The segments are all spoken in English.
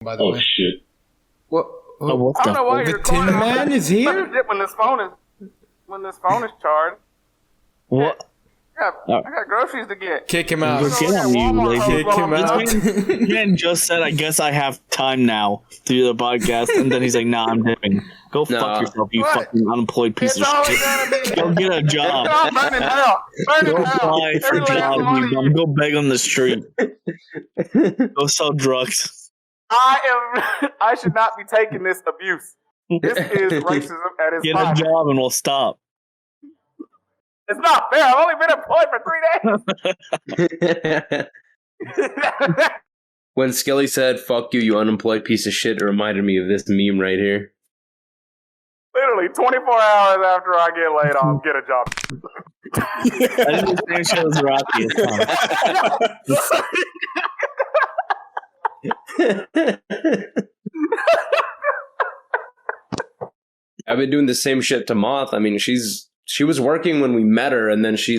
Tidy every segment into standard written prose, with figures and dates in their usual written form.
By the way. Shit. What? I don't know why The you're Tin recording. Man is here? When this phone is charged. What? I got groceries to get. Kick him out. Get on you, lazy. Kick him out. This man just said, I guess I have time now to do the podcast, and then he's like, nah, I'm dipping. Go fuck yourself, you fucking unemployed piece It's of always shit. gonna be. Go get a job. It's all burning hell. Go Burning hell. apply for a job, you dumb. Go beg on the street. Go sell drugs. I should not be taking this abuse. This is racism at its Get a finest. job and we'll stop. It's not fair. I've only been employed for 3 days. When Skelly said, fuck you, you unemployed piece of shit, it reminded me of this meme right here. Literally 24 hours after I get laid off, get a job. I didn't think she was Rocky. I've been doing the same shit to Moth. I mean, she was working when we met her, and then she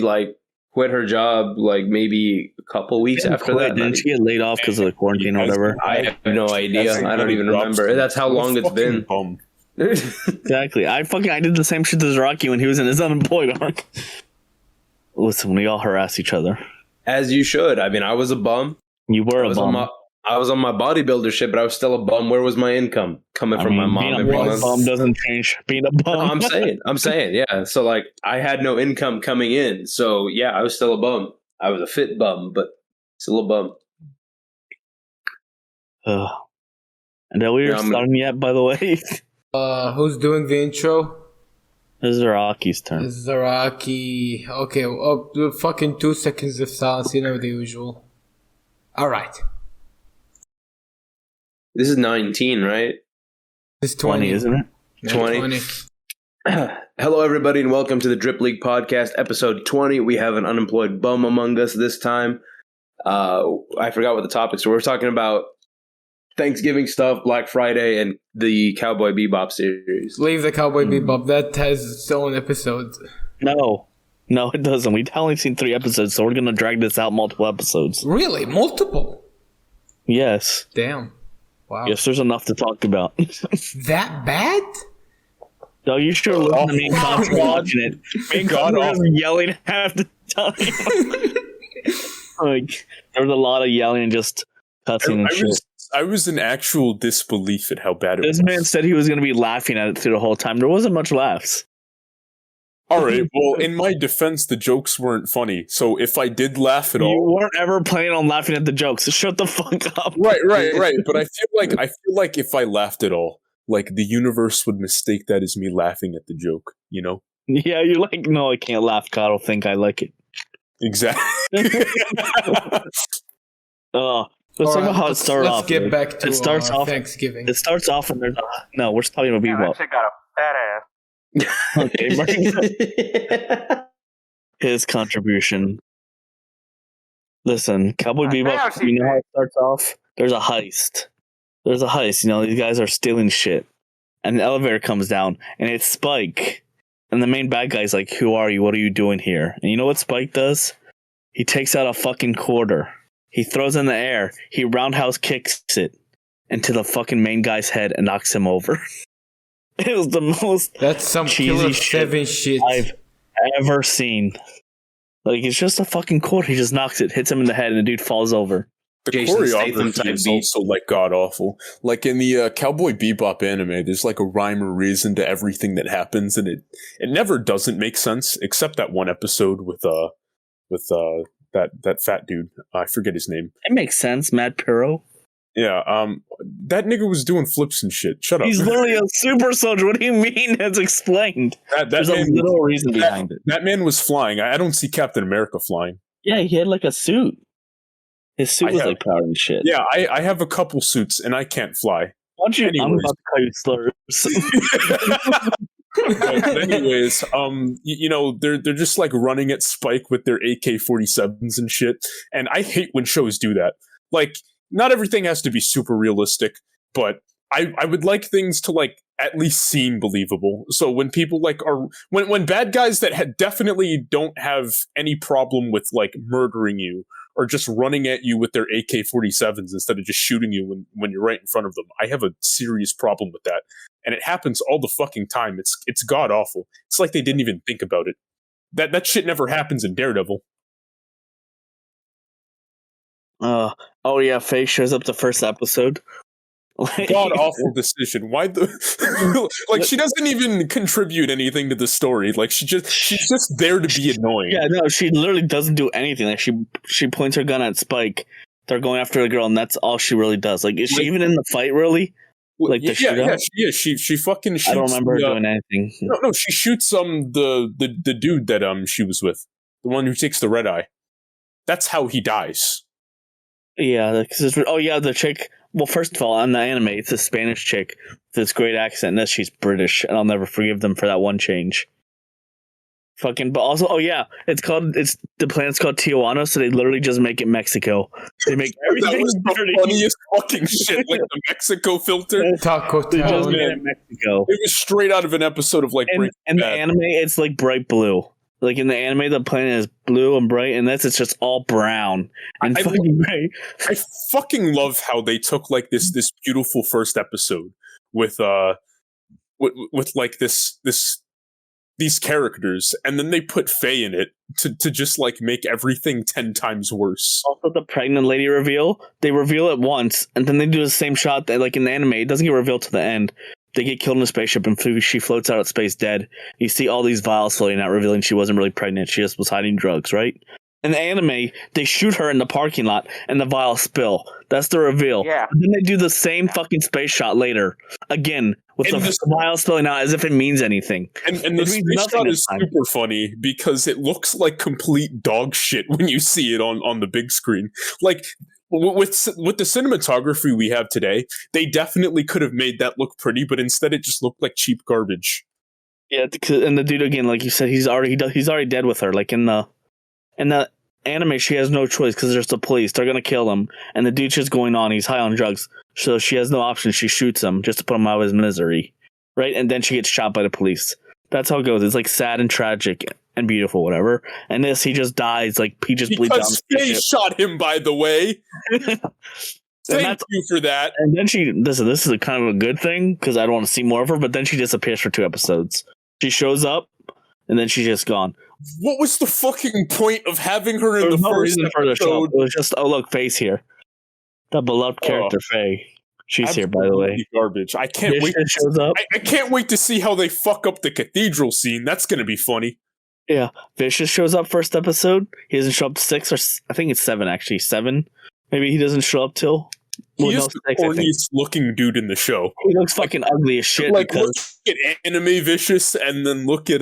quit her job maybe a couple weeks after that. Didn't she get laid off because of the quarantine or whatever? I have no idea. I don't even remember. That's how long it's been. Exactly. I did the same shit as Rocky when he was in his unemployed arc. Listen, we all harass each other. As you should. I mean, I was a bum. You were a bum. I was on my bodybuilder shit, but I was still a bum. Where was my income coming from my mom every month? Being a bum doesn't change being a bum. No, I'm saying, yeah. So I had no income coming in. So yeah, I was still a bum. I was a fit bum, but still a bum. And are we starting yet, by the way? Who's doing the intro? This is Rocky's turn. This is Rocky. Okay, fucking 2 seconds of silence, the usual. Alright. This is 19, right? It's 20, isn't it? Yeah, 20. Hello, everybody, and welcome to the Drip League Podcast, episode 20. We have an unemployed bum among us this time. I forgot what the topics were. We're talking about Thanksgiving stuff, Black Friday, and the Cowboy Bebop series. Leave the Cowboy Bebop. That has its own episode. No, it doesn't. We've only seen 3 episodes, so we're going to drag this out multiple episodes. Really? Multiple? Yes. Damn. Wow. Yes, there's enough to talk about. That bad? No, you sure listen to me and Contra watching it. Me and Contra was yelling half the time. There was a lot of yelling and just cussing and shit. I was in actual disbelief at how bad it was. This man said he was going to be laughing at it through the whole time. There wasn't much laughs. All right, well, in my defense, the jokes weren't funny. So if I did laugh at all... You weren't ever planning on laughing at the jokes. So shut the fuck up. Right. But I feel like if I laughed at all, the universe would mistake that as me laughing at the joke, you know? Yeah, you're like, no, I can't laugh. God will think I like it. Exactly. Let's talk about how it started off. Let's get back to Thanksgiving. It starts off and there's no, we're talking about Bebop. That chick got a fat ass. Okay, his contribution. Listen, Cowboy Bebop, you know how it starts off? There's a heist. These guys are stealing shit. And the elevator comes down, and it's Spike. And the main bad guy's like, who are you? What are you doing here? And you know what Spike does? He takes out a fucking quarter. He throws it in the air. He roundhouse kicks it into the fucking main guy's head and knocks him over. It was the most That's some cheesy Killer 7 shit I've ever seen. It's just a fucking quarter. He just knocks it, hits him in the head, and the dude falls over. The Jason choreography is also god awful. In the Cowboy Bebop anime, there's a rhyme or reason to everything that happens, and it never doesn't make sense, except that one episode with that fat dude. I forget his name. It makes sense, Mad Pyro. Yeah, that nigga was doing flips and shit. Shut up. He's literally a super soldier. What do you mean? As explained. There's a little reason behind it. That man was flying. I don't see Captain America flying. Yeah, he had a suit. His suit was powered and shit. Yeah, I have a couple suits and I can't fly. Why don't you? Anyways. I'm about to call you slurs. Anyways, they're just running at Spike with their AK-47s and shit, and I hate when shows do that. Not everything has to be super realistic, but I would like things to at least seem believable. So when people when bad guys that definitely don't have any problem with murdering you are just running at you with their AK-47s instead of just shooting you when you're right in front of them. I have a serious problem with that. And it happens all the fucking time. It's god awful. It's like they didn't even think about it. That shit never happens in Daredevil. Oh yeah, Faye shows up the first episode. God awful decision. Why the like she doesn't even contribute anything to the story. Like she's just there to be annoying. Yeah, no, she literally doesn't do anything. Like she points her gun at Spike. They're going after the girl, and that's all she really does. Like, is she even in the fight? Really? Like the shootout? Yeah. She fucking shoots. I don't remember her doing anything. No. She shoots the dude that she was with, the one who takes the red eye. That's how he dies. Yeah, the chick. Well, first of all, on the anime, it's a Spanish chick with this great accent, and she's British, and I'll never forgive them for that one change. But also, it's the planet's called Tijuana, so they literally just make it Mexico. They make everything that was the funniest fucking shit, like the Mexico filter. Taco They just Town. made it Mexico. It was straight out of an episode of like Breaking And the Bad. anime, it's like bright blue. Like in the anime, the planet is blue and bright, and it's just all brown and fucking gray. I fucking love how they took like this beautiful first episode with like these characters, and then they put Faye in it to just like make everything 10 times worse. Also, the pregnant lady reveal, they reveal it once, and then they do the same shot that, like in the anime, it doesn't get revealed to the end. They get killed in a spaceship, and she floats out of space dead. You see all these vials floating out, revealing she wasn't really pregnant. She just was hiding drugs, right? In the anime, they shoot her in the parking lot, and the vials spill. That's the reveal. Yeah. And then they do the same fucking space shot later, again, with And the vials spilling out as if it means anything. And It the means space nothing shot this is time. super funny because it looks like complete dog shit when you see it on the big screen. Like with the cinematography we have today, they definitely could have made that look pretty, but instead it just looked like cheap garbage. Yeah, and the dude again, like you said, he's already dead with her. Like in the anime, she has no choice because there's the police. They're gonna kill him, and the dude's just going on. He's high on drugs, so she has no option. She shoots him just to put him out of his misery, right? And then she gets shot by the police. That's how it goes. It's like sad and tragic and beautiful, whatever. And this, he just dies. Like he just bleeds down. Because Faye shot him, by the way. Thank you for that. And then this is a kind of a good thing because I don't want to see more of her. But then she disappears for 2 episodes. She shows up, and then she's just gone. What was the fucking point of having her in There the was no first reason for the show. episode? It was just, oh look, Faye's here. The beloved character Faye. She's here, by the way. Absolutely garbage. I can't wait. Shows up. I can't wait to see how they fuck up the cathedral scene. That's going to be funny. Yeah, Vicious shows up first episode. He doesn't show up 6 or I think it's 7 actually. 7. Maybe he doesn't show up till. He Well, is no, the 6, I think. corniest looking dude in the show. He looks fucking ugly as shit. Like because look at anime Vicious and then look at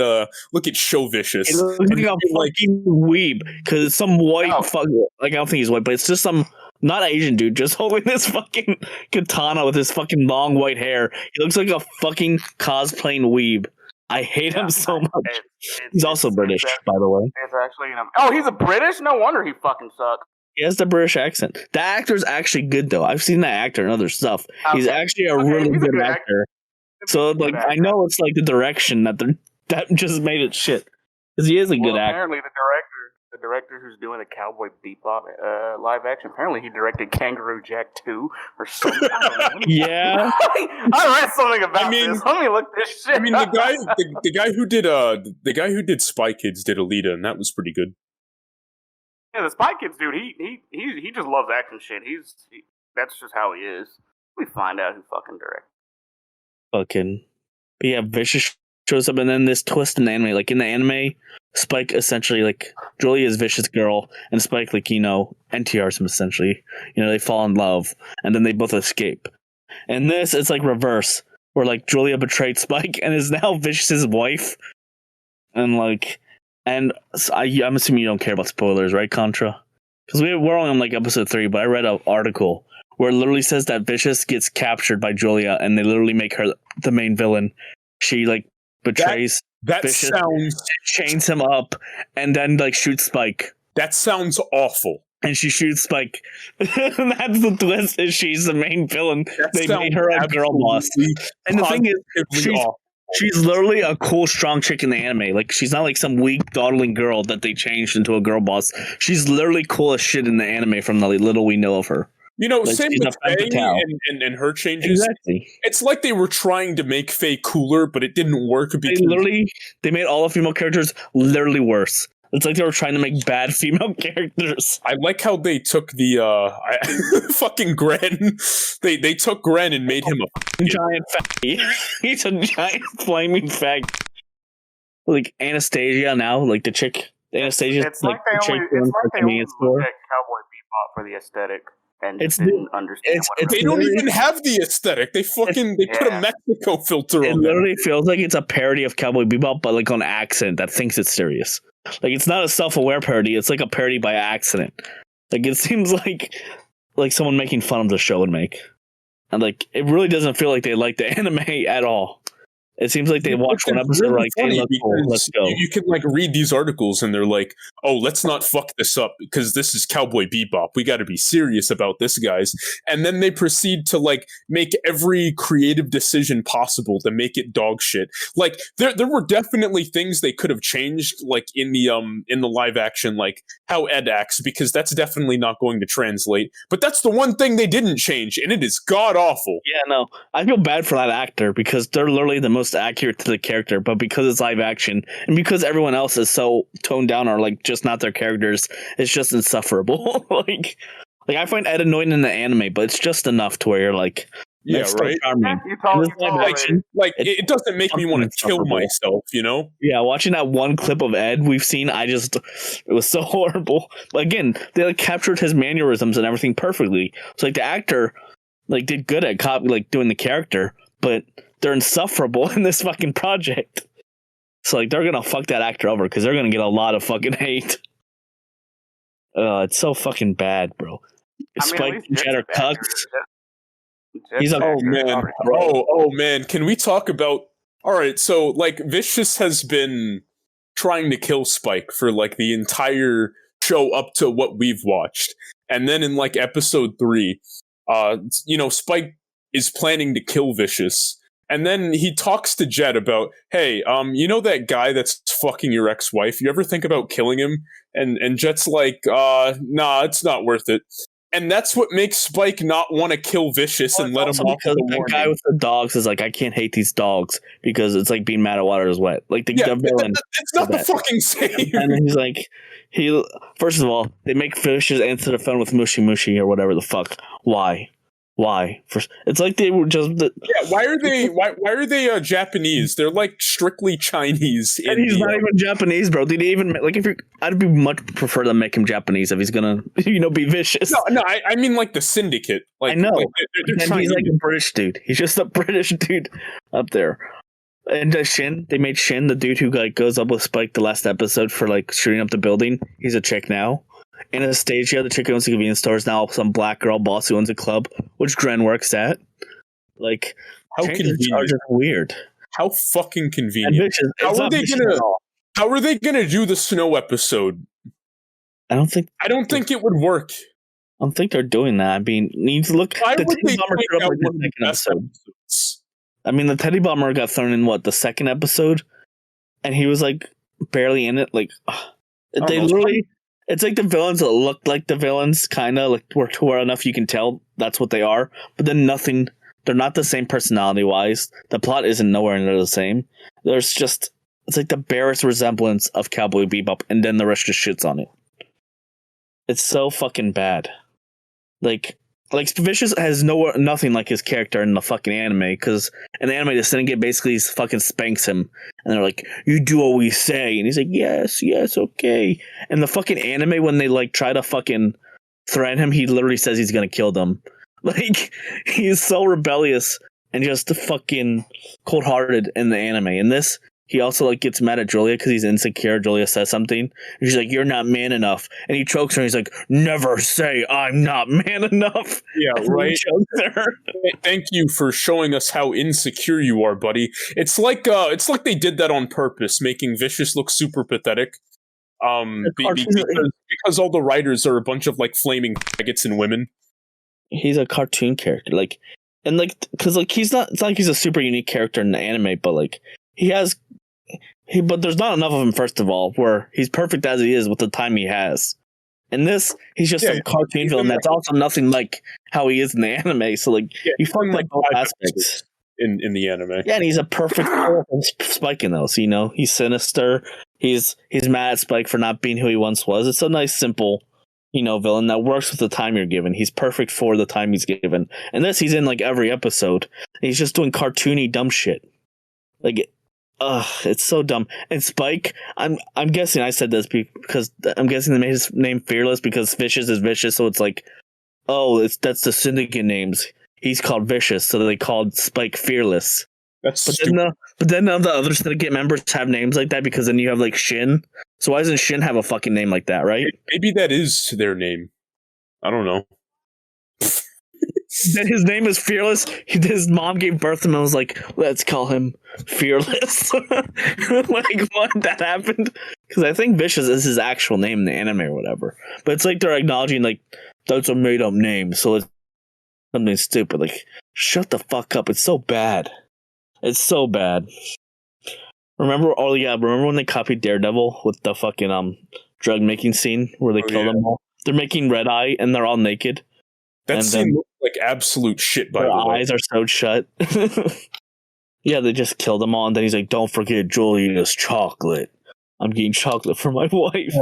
show Vicious. he looks like a fucking weeb because it's some white fuck. Like I don't think he's white, but it's just some not Asian dude just holding this fucking katana with his fucking long white hair. He looks like a fucking cosplaying weeb. I hate him so much. He's also British, by the way. It's actually, oh, he's a British? No wonder he fucking sucks. He has the British accent. The actor's actually good, though. I've seen that actor in other stuff. He's actually a really he's a good good actor. So, like, I know it's like the direction that that just made it shit. Because he is a good actor. Apparently, the director who's doing the Cowboy Bebop live action, apparently he directed Kangaroo Jack 2 or something. I don't know. Yeah. I read something about this. Let me look this shit. I mean, the guy who did Spy Kids did Alita, and that was pretty good. Yeah, the Spy Kids dude, he just loves action shit. That's just how he is. We find out who fucking directed. But yeah, Vicious shows up, and then this twist in the anime. Like in the anime, Spike essentially, like, Julia is Vicious girl, and Spike, like, NTRs him essentially. They fall in love, and then they both escape. And this, it's like reverse, where like Julia betrayed Spike and is now Vicious's wife. And so I'm assuming you don't care about spoilers, right, Contra? Because we're only on like episode 3, but I read an article where it literally says that Vicious gets captured by Julia, and they literally make her the main villain. She like betrays That Vicious, sounds chains him up, and then like shoots Spike. That sounds awful. And she shoots Spike. And that's the twist, is she's the main villain. They made her a girl boss. And the thing is, She's literally a cool, strong chick in the anime. Like, she's not like some weak, dawdling girl that they changed into a girl boss. She's literally cool as shit in the anime from the little we know of her. You know, Like, same she's with a femme Faye fatale. and her changes. Exactly. It's like they were trying to make Faye cooler, but it didn't work because They made all the female characters literally worse. It's like they were trying to make bad female characters. I like how they took the fucking Gren. They took Gren and made him a Giant fatty. He's a giant flaming fag. Like Anastasia now, like the chick. Anastasia, It's like they the chick only, who it's owns like the they only convenience looked store. at Cowboy Bebop for the aesthetic and It's just didn't understand it's- what it it's They was. don't literally- even have the aesthetic. They put a Yeah. Mexico filter It on them. literally feels like it's a parody of Cowboy Bebop, but like on accident that thinks it's serious. Like it's not a self-aware parody; it's like a parody by accident. Like it seems like someone making fun of the show would make, and like it really doesn't feel like they like the anime at all. It seems like they watched one It's episode really like, hey, funny look cool, because let's go. You can like read these articles and they're like, "Oh, let's not fuck this up because this is Cowboy Bebop. We got to be serious about this, guys." And then they proceed to like make every creative decision possible to make it dog shit. Like there were definitely things they could have changed, like in the live action, like how Ed acts, because that's definitely not going to translate. But that's the one thing they didn't change, and it is god awful. Yeah, no, I feel bad for that actor because they're literally the most accurate to the character, but because it's live action and because everyone else is so toned down or like just not their characters, it's just insufferable. like I find Ed annoying in the anime, but it's just enough to where you're like, Yeah, that's still right. charming. You told, In you this live told me. action, Like It's it doesn't make me want to fucking kill insufferable. myself, you know? Yeah, watching that one clip of Ed we've seen, it was so horrible. But again, they like captured his mannerisms and everything perfectly. So like the actor like did good at doing the character, but they're insufferable in this fucking project. So like they're gonna fuck that actor over because they're gonna get a lot of fucking hate. It's so fucking bad, bro. I mean, Spike at least and Cheddar Jet's cucks. Jet's He's a- actor Oh is man. already great. Oh man. Can we talk about all right, so like Vicious has been trying to kill Spike for like the entire show up to what we've watched. And then in like episode 3, Spike is planning to kill Vicious. And then he talks to Jet about, hey, you know that guy that's fucking your ex-wife? You ever think about killing him? And Jet's like, nah, it's not worth it. And that's what makes Spike not want to kill Vicious and let him Also off because with a the warning. guy with the dogs is like, I can't hate these dogs because it's like being mad at water is wet. Like the villain. It's not the that. fucking same. And then he's like, first of all, they make Vicious answer the phone with Mushy Mushy or whatever the fuck. Why? It's like they were just. Yeah, why are they Japanese? They're like strictly Chinese. And he's not even Japanese, bro. Did he even like? I'd be much prefer to make him Japanese if he's gonna, be vicious. No, I mean like the Syndicate. Like, I know. like, they're And Chinese. he's like a British dude. He's just a British dude up there. And Shin, they made Shin the dude who like goes up with Spike the last episode for like shooting up the building. He's a chick now. Anastasia, the chick who owns the convenience store, is now some black girl boss who owns a club, which Gren works at. Like, How changes are convenient. just weird. How fucking And convenient. vicious. How It's are not they vicious gonna- at all. How are they gonna do the snow episode? I don't think it would work. they're doing that. I mean, you need to look. Why The would Teddy they Bomber take showed up out like the one of the second best episode. episodes? I mean, the Teddy Bomber got thrown in the second episode, and he was like barely in it. Like don't they know. literally, it's like the villains that look like the villains, kind of like where enough you can tell that's what they are. But then nothing. They're not the same personality wise. The plot isn't nowhere near the same. There's just it's like the barest resemblance of Cowboy Bebop, and then the rest just shits on it. It's so fucking bad. Like Vicious has nothing like his character in the fucking anime, because in the anime the Syndicate basically fucking spanks him, and they're like, "You do what we say," and he's like, "Yes, okay." And the fucking anime, when they like try to fucking threaten him, he literally says he's gonna kill them. Like he's so rebellious and just fucking cold-hearted in the anime. In this, he also like gets mad at Julia because he's insecure. Julia says something, and she's like, "You're not man enough," and he chokes her. And he's like, "Never say I'm not man enough." Yeah, And he right. chokes her. Thank you for showing us how insecure you are, buddy. It's like they did that on purpose, making Vicious look super pathetic. Because all the writers are a bunch of like flaming faggots and women. He's a cartoon character, because he's not. It's not like he's a super unique character in the anime, but like but there's not enough of him. First of all, where he's perfect as he is with the time he has. In this, he's just some cartoon villain that's also nothing like how he is in the anime. So like, he fucked like both aspects in the anime. Yeah, and he's a perfect Spike in those. He's sinister. He's mad at Spike for not being who he once was. It's a nice, simple, villain that works with the time you're given. He's perfect for the time he's given. And this, he's in like every episode. He's just doing cartoony dumb shit. Like, it's so dumb. And Spike, I'm guessing I said this because I'm guessing they made his name Fearless because Vicious is vicious. So it's like, that's the syndicate names. He's called Vicious, so they called Spike Fearless. That's but then none of the other syndicate members have names like that because then you have like Shin. So why doesn't Shin have a fucking name like that, right? Maybe that is their name. I don't know. Then his name is Fearless. His mom gave birth to him and was like, let's call him Fearless. Like, what? That happened? Because I think Vicious is his actual name in the anime or whatever. But it's like they're acknowledging, like, that's a made up name. So it's something stupid. Like, shut the fuck up. It's so bad. It's so bad. Remember when they copied Daredevil with the fucking drug making scene where they kill them all? They're making Red Eye and they're all naked. That scene looks like absolute shit, by the way. Their eyes are sewed shut. Yeah, they just killed them all, and then he's like, don't forget Julia's chocolate. I'm getting chocolate for my wife.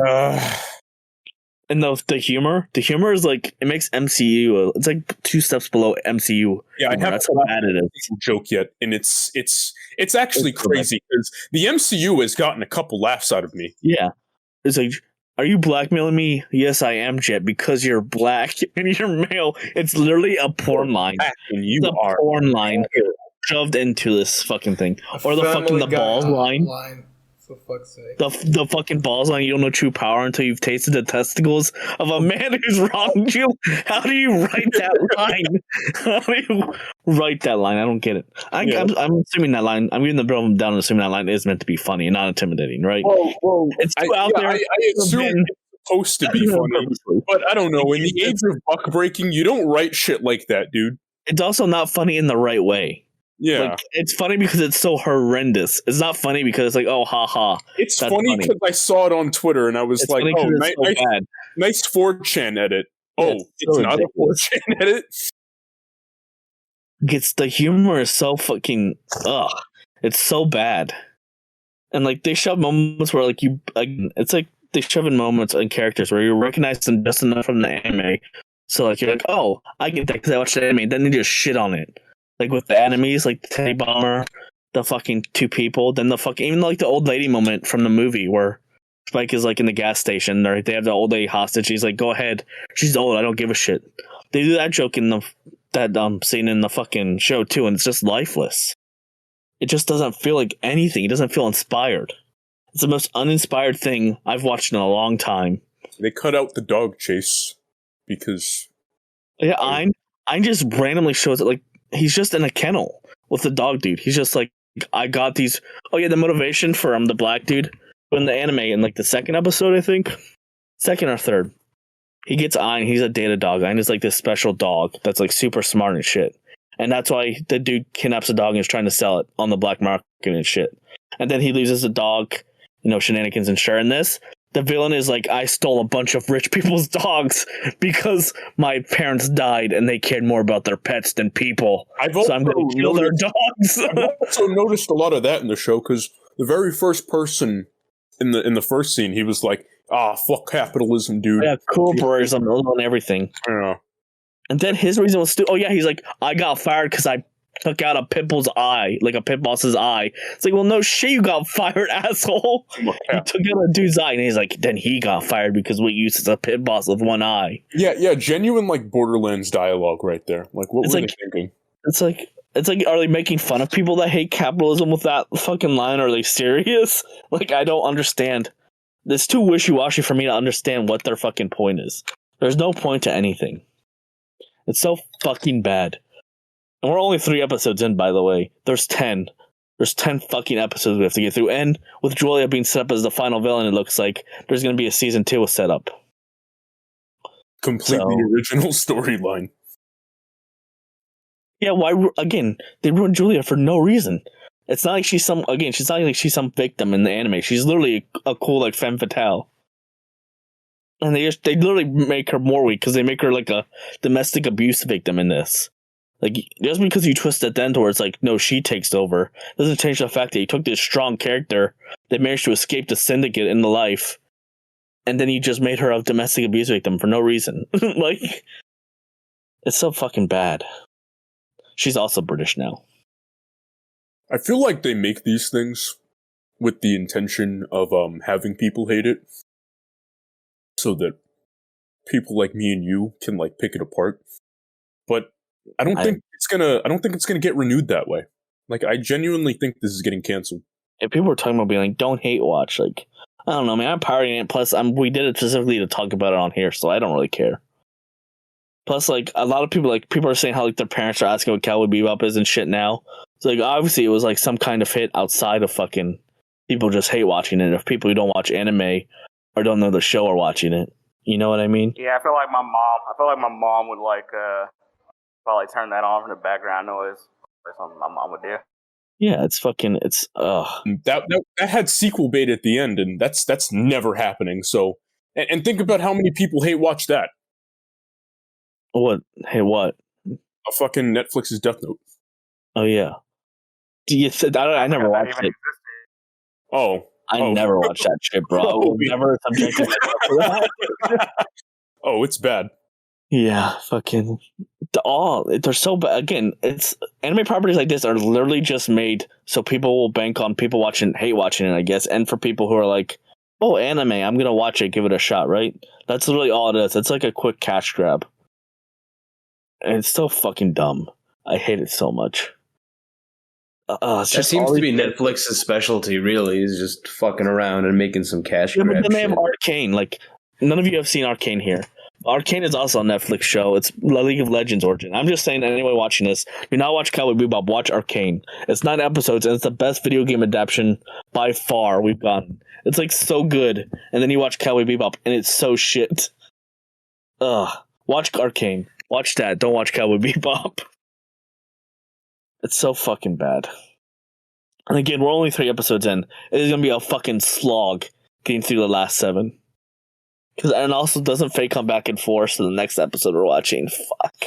And the humor is like, it makes MCU, it's like 2 steps below MCU. Yeah, that's how bad it is. Joke yet, and it's actually crazy because the MCU has gotten a couple laughs out of me. Yeah, it's like, are you blackmailing me? Yes, I am, Jet, because you're black and you're male. It's literally a porn line. And you it's a porn line shoved into this fucking thing, or the fucking balls line. For fuck's sake. The fucking balls line. You don't know true power until you've tasted the testicles of a man who's wronged you. How do you write that line? How do you write that line? I don't get it. I'm assuming that line. I'm giving the bill down and assuming that line is meant to be funny and not intimidating, right? Well, it's out there. I assume it's supposed to be funny, but I don't know. In the age of buck breaking, you don't write shit like that, dude. It's also not funny in the right way. Yeah, like, it's funny because it's so horrendous. It's not funny because it's like, oh, haha. It's funny because I saw it on Twitter and I was like, oh, nice 4chan edit. Oh, it's not a 4chan edit. The humor is so fucking it's so bad. And like they shove moments where it's like they shove in moments and characters where you recognize them just enough from the anime. So like you're like, oh, I get that because I watched the anime. Then they just shit on it. Like with the enemies, like the Teddy Bomber, the fucking 2 people, then the fucking even like the old lady moment from the movie where Spike is like in the gas station, right? They have the old lady hostage. He's like, "Go ahead, she's old. I don't give a shit." They do that joke in that scene in the fucking show too, and it's just lifeless. It just doesn't feel like anything. It doesn't feel inspired. It's the most uninspired thing I've watched in a long time. They cut out the dog chase because I just randomly shows it like. He's just in a kennel with the dog dude. He's just like, I got these. Oh yeah, the motivation for the black dude in the anime in like the 2nd episode, I think, 2nd or 3rd. He gets Ein. He's a data dog. Ein is like this special dog that's like super smart and shit. And that's why the dude kidnaps a dog and is trying to sell it on the black market and shit. And then he loses the dog, shenanigans and share in this. The villain is like, I stole a bunch of rich people's dogs because my parents died and they cared more about their pets than people. So I'm going to kill their dogs. I've also noticed a lot of that in the show because the very first person in the first scene, he was like, fuck capitalism, dude. Yeah, cooperism and everything. Yeah. And then his reason was he's like, I got fired because I took out a pit bull's eye, like a pit boss's eye. It's like, well, no shit, you got fired, asshole. You took out a dude's eye, and he's like, then he got fired because we used a pit boss with one eye. Yeah, genuine like Borderlands dialogue right there. Like, what were they thinking? It's like, are they making fun of people that hate capitalism with that fucking line? Are they serious? Like, I don't understand. It's too wishy-washy for me to understand what their fucking point is. There's no point to anything. It's so fucking bad. And we're only 3 episodes in, by the way. There's 10. There's 10 fucking episodes we have to get through. And with Julia being set up as the final villain, it looks like there's going to be a season 2 set up. Completely original storyline. Yeah, why? Again, they ruined Julia for no reason. It's not like she's not like she's some victim in the anime. She's literally a cool like femme fatale. And they literally make her more weak because they make her like a domestic abuse victim in this. Like, just because you twist it then towards like, no, she takes over, doesn't change the fact that you took this strong character that managed to escape the syndicate in the life, and then you just made her a domestic abuse victim for no reason. Like, it's so fucking bad. She's also British now. I feel like they make these things with the intention of having people hate it, so that people like me and you can like pick it apart. But I don't think it's gonna get renewed that way. Like, I genuinely think this is getting canceled. If people were talking about being like, don't hate watch, like, I don't know, man, I'm pirating it. Plus, we did it specifically to talk about it on here, so I don't really care. Plus, like, a lot of people are saying how like their parents are asking what Cowboy Bebop is and shit now. So like, obviously, it was like some kind of hit outside of fucking people just hate watching it. If people who don't watch anime or don't know the show are watching it, you know what I mean? Yeah, I feel like my mom would like probably turn that on for the background noise. That's something my mom would do. Yeah, it's That had sequel bait at the end, and that's never happening. So, and think about how many people hate watch that. What? Hey, what? A fucking Netflix's Death Note. Oh yeah. I never watched it. I never watched that shit, bro. I will never subject myself to that. Oh, it's bad. Yeah, fucking. They're so bad. Again, it's anime properties like this are literally just made so people will bank on people hate watching it, I guess, and for people who are like, oh, anime, I'm gonna watch it, give it a shot, right? That's literally all it is. It's like a quick cash grab. And it's so fucking dumb. I hate it so much. That seems to be Netflix's specialty, really, is just fucking around and making some cash grab. But then they shit. have Arcane. Like, none of you have seen Arcane here. Arcane is also a Netflix show. It's League of Legends origin. I'm just saying that anyone watching this, do not watch Cowboy Bebop, watch Arcane. It's 9 episodes, and it's the best video game adaptation by far we've gotten. It's like so good, and then you watch Cowboy Bebop, and it's so shit. Watch Arcane. Watch that. Don't watch Cowboy Bebop. It's so fucking bad. And again, we're only 3 episodes in. It is going to be a fucking slog getting through the last 7. And also, doesn't Faye come back in force to the next episode we're watching? Fuck.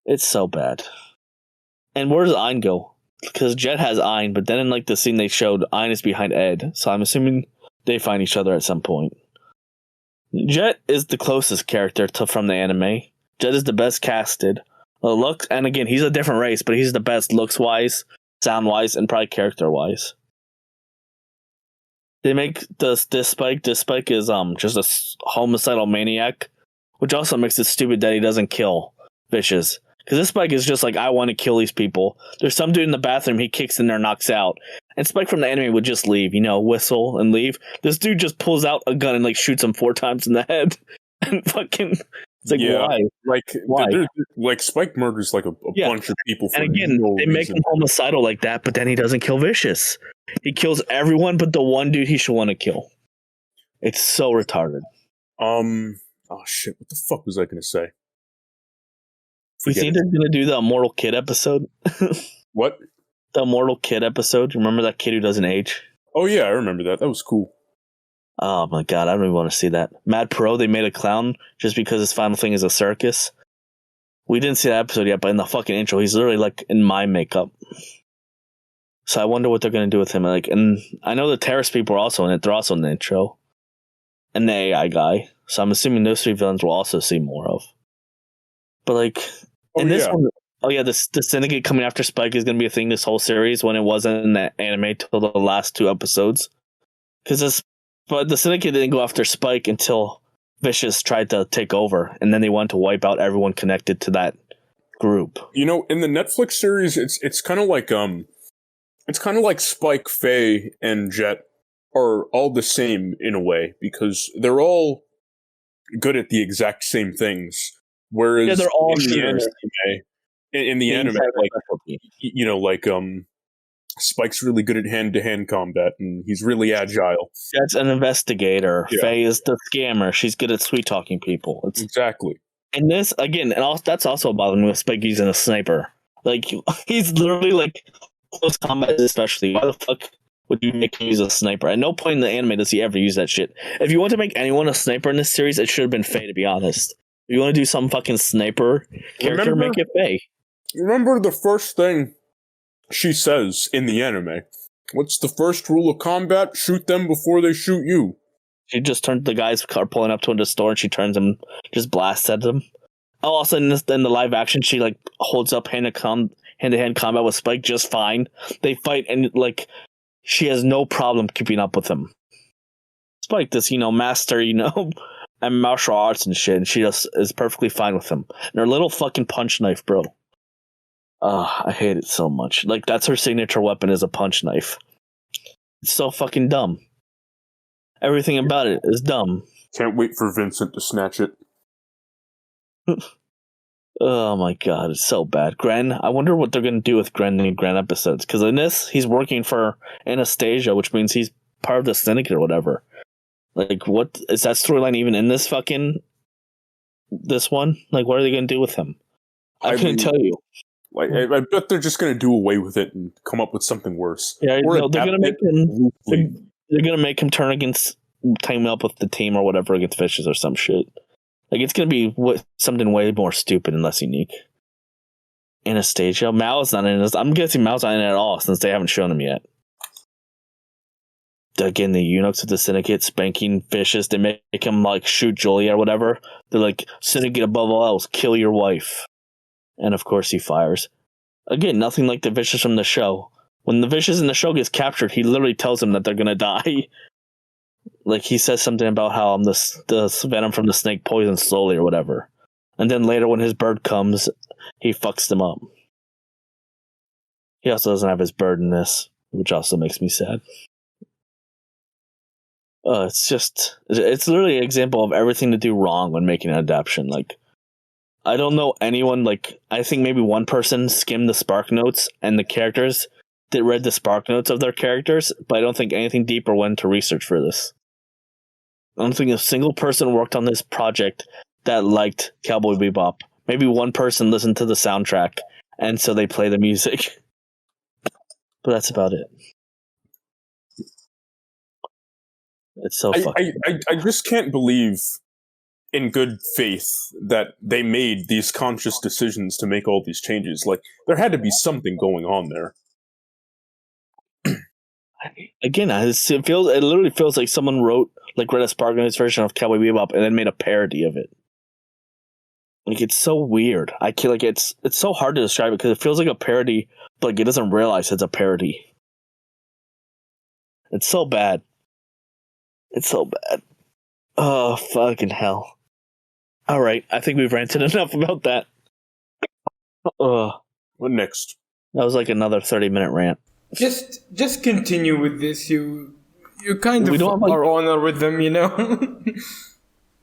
It's so bad. And where does Ein go? Because Jet has Ein, but then in like the scene they showed, Ein is behind Ed. So I'm assuming they find each other at some point. Jet is the closest character from the anime. Jet is the best casted. Looks, and again, he's a different race, but he's the best looks-wise, sound-wise, and probably character-wise. They make this Spike. This Spike is just a homicidal maniac, which also makes it stupid that he doesn't kill Vicious. Because this Spike is just like, I want to kill these people. There's some dude in the bathroom, he kicks in there, knocks out. And Spike from the anime would just leave, whistle and leave. This dude just pulls out a gun and like shoots him 4 times in the head. And fucking, it's like, why? Why? Like Spike murders like a bunch of people. For and again, they make him homicidal like that, but then he doesn't kill Vicious. He kills everyone but the one dude he should want to kill. It's so retarded. Oh shit! What the fuck was I gonna say? You think they're gonna do the Immortal Kid episode? What? The Immortal Kid episode. You remember that kid who doesn't age? Oh yeah, I remember that. That was cool. Oh my god, I don't even want to see that. Mad Pro, they made a clown just because his final thing is a circus. We didn't see that episode yet, but in the fucking intro, he's literally like in my makeup. So I wonder what they're gonna do with him. Like, and I know the terrorist people are also in it. They're also in the intro, and the AI guy. So I'm assuming those 3 villains we'll also see more of. But like, in this one, the Syndicate coming after Spike is gonna be a thing this whole series when it wasn't in the anime till the last 2 episodes. But the Syndicate didn't go after Spike until Vicious tried to take over, and then they wanted to wipe out everyone connected to that group. In the Netflix series, it's kind of like Spike, Faye, and Jet are all the same in a way because they're all good at the exact same things. Whereas they're all in the anime, Spike's really good at hand-to-hand combat, and he's really agile. Jet's an investigator. Yeah. Faye is the scammer. She's good at sweet-talking people. Exactly. And this, again, that's also bothering me with Spike using a sniper. Like, he's literally, like, close combat especially. Why the fuck would you make him use a sniper? At no point in the anime does he ever use that shit. If you want to make anyone a sniper in this series, it should have been Faye, to be honest. If you want to do some fucking sniper character, make it Faye. Remember the first thing she says in the anime? What's the first rule of combat? Shoot them before they shoot you. She just turns the guys are pulling up to the store and she turns them, just blasts at them. Oh, also in the live action, she like holds up hand-to-hand combat with Spike just fine. They fight and like she has no problem keeping up with him. Spike, this master, and martial arts and shit, and she just is perfectly fine with him. And her little fucking punch knife, bro. I hate it so much. Like, that's her signature weapon is a punch knife. It's so fucking dumb. Everything about it is dumb. Can't wait for Vincent to snatch it. Oh my god, it's so bad. Gren, I wonder what they're going to do with Gren in the Gren episodes. Because in this, he's working for Anastasia, which means he's part of the syndicate or whatever. Like, what is that storyline even in this one? Like, what are they going to do with him? I couldn't tell you. Like, I bet they're just going to do away with it and come up with something worse. Yeah, no, they're going to make him. loosely. They're going to make him team up with the team or whatever against Fishes or some shit. Like, it's going to be something way more stupid and less unique. Anastasia, Mao's not in this. I'm guessing Mao's not in it at all since they haven't shown him yet. Again, the eunuchs of the syndicate spanking Fishes. They make him like shoot Julia or whatever. They're like, syndicate above all else, kill your wife. And of course he fires. Again, nothing like the Vicious from the show. When the Vicious in the show gets captured, he literally tells them that they're gonna die. Like, he says something about how the venom from the snake poisons slowly or whatever. And then later when his bird comes, he fucks them up. He also doesn't have his bird in this, which also makes me sad. It's literally an example of everything to do wrong when making an adaptation. Like, I don't know anyone, like, I think maybe one person skimmed the Spark Notes and the characters that read the Spark Notes of their characters, but I don't think anything deeper went to research for this. I don't think a single person worked on this project that liked Cowboy Bebop. Maybe one person listened to the soundtrack, and so they play the music. But that's about it. It's so fucking... I just can't believe in good faith that they made these conscious decisions to make all these changes. Like, there had to be something going on there. Again, it literally feels like someone read a Spark Notes version of Cowboy Bebop and then made a parody of it. Like, it's so weird. It's so hard to describe it because it feels like a parody, but like, it doesn't realize it's a parody. It's so bad. It's so bad. Oh, fucking hell. Alright, I think we've ranted enough about that. What next? That was like another 30-minute rant. Just continue with this. You kind We of don't have, are on a rhythm,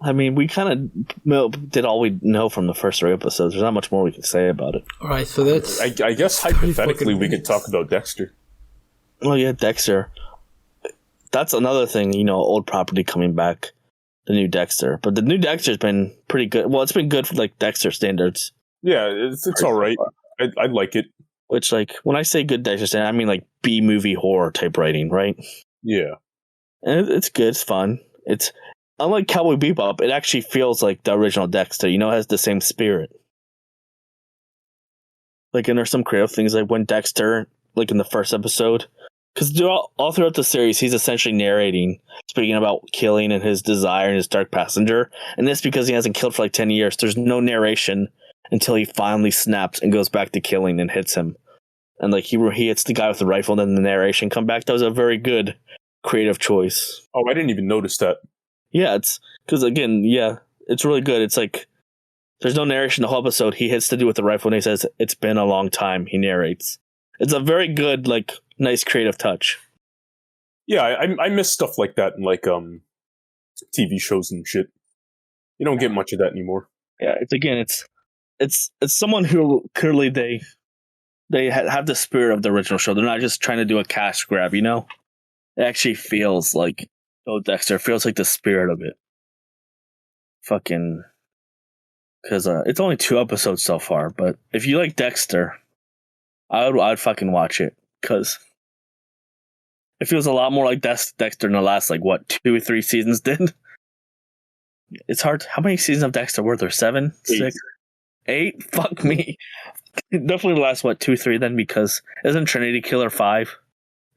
I mean, we kind of did all we know from the first 3 episodes. There's not much more we can say about it. Alright, so that's... I guess hypothetically we could talk about Dexter. Oh yeah, Dexter. That's another thing, old property coming back. The new Dexter. But the new Dexter's been pretty good. Well, it's been good for, like, Dexter standards. Yeah, it's alright. I like it. Which, like, when I say good Dexter standard, I mean, like, B-movie horror type writing, right? Yeah. And it's good. It's fun. It's... Unlike Cowboy Bebop, it actually feels like the original Dexter. It has the same spirit. Like, and there's some creative things, like when Dexter, like in the first episode, because all throughout the series, he's essentially narrating, speaking about killing and his desire and his dark passenger. And this because he hasn't killed for like 10 years. There's no narration until he finally snaps and goes back to killing and hits him. And like he hits the guy with the rifle, and then the narration come back. That was a very good creative choice. Oh, I didn't even notice that. Yeah, it's because again, yeah, it's really good. It's like there's no narration the whole episode. He hits the dude with the rifle and he says, "It's been a long time." He narrates. It's a very good, like, nice creative touch. Yeah, I miss stuff like that in like TV shows and shit. You don't get much of that anymore. Yeah, it's someone who clearly they have the spirit of the original show. They're not just trying to do a cash grab. It actually feels like. Oh, Dexter feels like the spirit of it. Fucking, because it's only 2 episodes so far. But if you like Dexter, I'd fucking watch it. because it feels a lot more like Dexter in the last, 2 or 3 seasons did. It's hard. How many seasons of Dexter were there? 7? 6? 8? Fuck me. Definitely the last, 2, 3 then, because isn't Trinity Killer 5? Or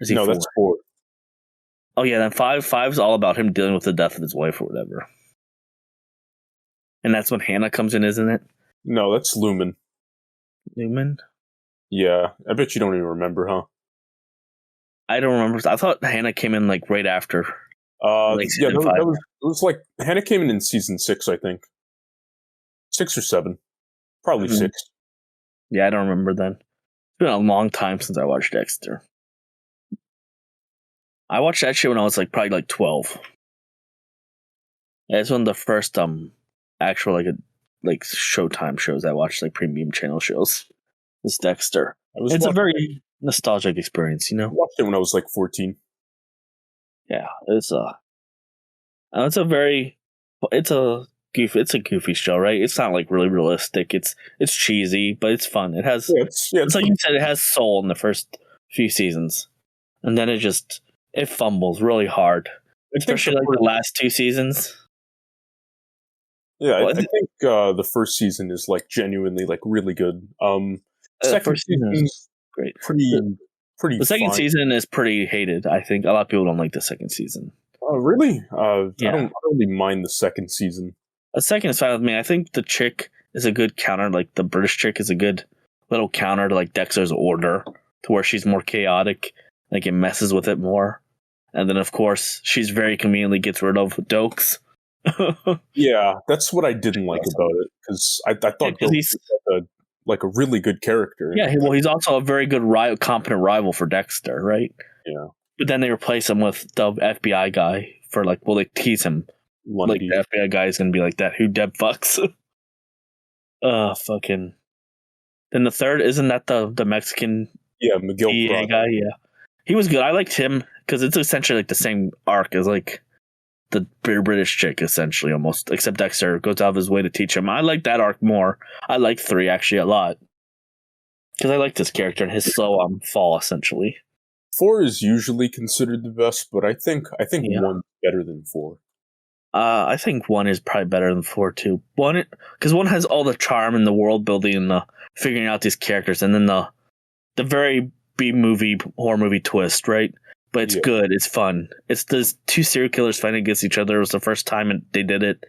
is he 4? That's 4. Oh yeah, then 5's all about him dealing with the death of his wife or whatever. And that's when Hannah comes in, isn't it? No, that's Lumen. Lumen? Yeah, I bet you don't even remember, huh? I don't remember. I thought Hannah came in right after. Yeah, it was like Hannah came in season 6, I think. 6 or 7, probably 6. Yeah, I don't remember then. It's been a long time since I watched Dexter. I watched that shit when I was probably 12. That's one of the first actual Showtime shows I watched, premium channel shows. It's Dexter. It's a very nostalgic experience, I watched it when I was 14. Yeah, it's a goofy show, right? It's not really realistic. It's cheesy, but it's fun. It has it's like you said, it has soul in the first few seasons, and then it fumbles really hard, especially the last 2 seasons. Yeah, I think the first season is genuinely really good. Second season is great. Pretty. The second fine. season is pretty hated. I think a lot of people don't like the second season. Oh, really? Yeah. I don't really mind the second season. The second is fine with me. I think the chick is a good counter. The British chick is a good little counter to Dexter's Order, to where she's more chaotic. It messes with it more. And then, of course, she's very conveniently gets rid of Dokes. Yeah, that's what I didn't like about it, because I thought Dokes was a really good character. Yeah, he's also a very good competent rival for Dexter, right? Yeah. But then they replace him with the FBI guy for they tease him. Lundy. The FBI guy is going to be like that. Who Deb fucks? Fucking. Then the third, isn't that the Mexican Miguel DA guy? Yeah. He was good. I liked him because it's essentially the same arc as the British chick, essentially, almost. Except Dexter goes out of his way to teach him. I like that arc more. I like 3 actually a lot. Because I like this character and his slow fall, essentially. 4 is usually considered the best, but I think 1's better than 4. I think 1 is probably better than 4 too. 1, because 1 has all the charm and the world building and the figuring out these characters, and then the very B-movie horror movie twist, right? But it's good. It's fun. It's those 2 serial killers fighting against each other. It was the first time they did it,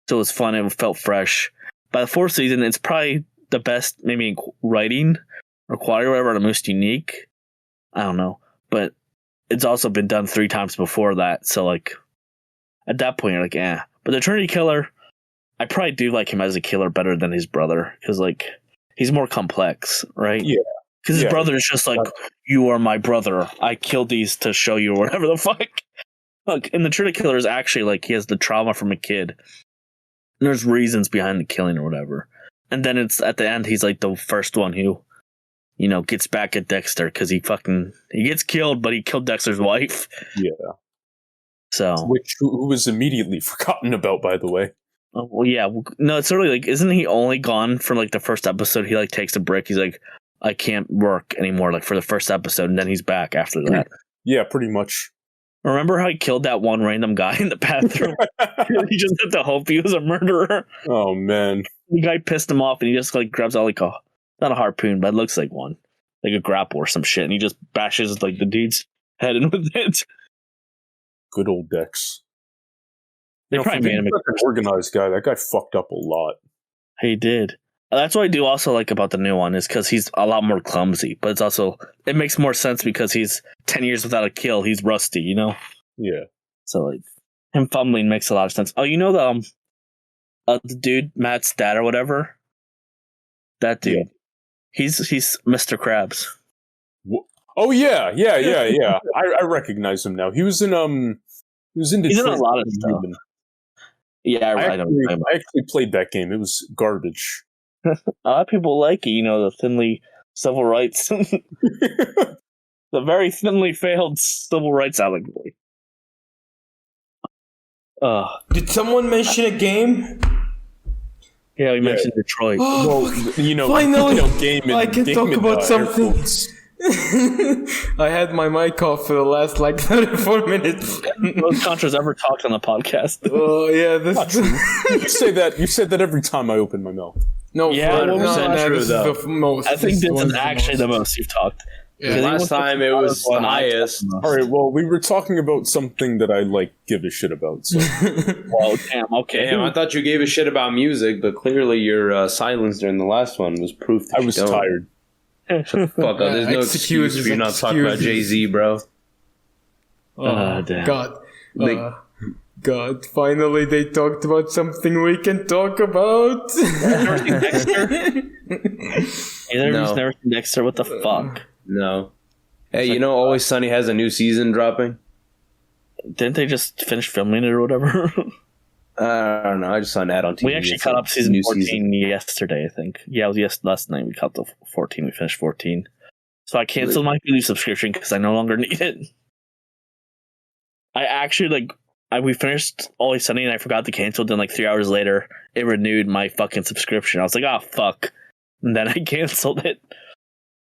so it was fun. It felt fresh. By the 4th season, it's probably the best, maybe in writing or quality, or whatever, the most unique. I don't know, but it's also been done 3 times before that. So at that point, you're eh. But the Trinity Killer, I probably do like him as a killer better than his brother, because he's more complex, right? Yeah. Because his brother is just you are my brother. I killed these to show you, or whatever the fuck. And the Trinity Killer is actually he has the trauma from a kid. And there's reasons behind the killing or whatever. And then it's at the end, he's the first one who, gets back at Dexter because he gets killed, but he killed Dexter's wife. Yeah. So, who was immediately forgotten about, by the way. Oh, well, yeah. No, it's sort of isn't he only gone from the first episode? He takes a break. He's I can't work anymore, for the first episode, and then he's back after that. Yeah, pretty much. Remember how he killed that one random guy in the bathroom? He just had to hope he was a murderer. Oh, man. The guy pissed him off, and he just grabs out not a harpoon, but it looks like one. A grapple or some shit, and he just bashes the dude's head in with it. Good old Dex. They probably made him an organized guy. That guy fucked up a lot. He did. That's what I do also like about the new one, is because he's a lot more clumsy, but it makes more sense because he's 10 years without a kill. He's rusty, Yeah. So him fumbling makes a lot of sense. Oh, the dude, Matt's dad or whatever? That dude. Yeah. He's Mr. Krabs. Oh yeah. I recognize him now. He was in Detroit. He's in a lot of stuff. Yeah, I actually played that game. It was garbage. A lot of people like it, the thinly civil rights. The very thinly failed civil rights allegory. Did someone mention a game? Yeah, we mentioned Detroit. Oh, well, finally, game I can talk about something. I had my mic off for the last 34 minutes. Most Contras ever talked on the podcast. Oh yeah, this. You said that every time I open my mouth. No, Yeah, 100% true, this though. is the most. I think this one is actually the most you've talked. Yeah. Last time it was the highest. All right, well, we were talking about something that I give a shit about. So. Well, damn, okay. Damn, I thought you gave a shit about music, but clearly your silence during the last one was proof that I was tired. Fuck up. There's no excuse for you not talking about Jay-Z, bro. Damn. God. God, finally they talked about something we can talk about. Hey, No. never seen Dexter. What the fuck? No. Hey, Always Sunny has a new season dropping? Didn't they just finish filming it or whatever? I don't know. I just saw an ad on TV. We actually caught up season 14 yesterday, I think. Yeah, it was last night. We caught the 14. We finished 14. So I canceled my Hulu subscription because I no longer need it. I actually, we finished Always Sunny and I forgot to cancel. Then, 3 hours later, it renewed my fucking subscription. I was like, oh, fuck. And then I canceled it.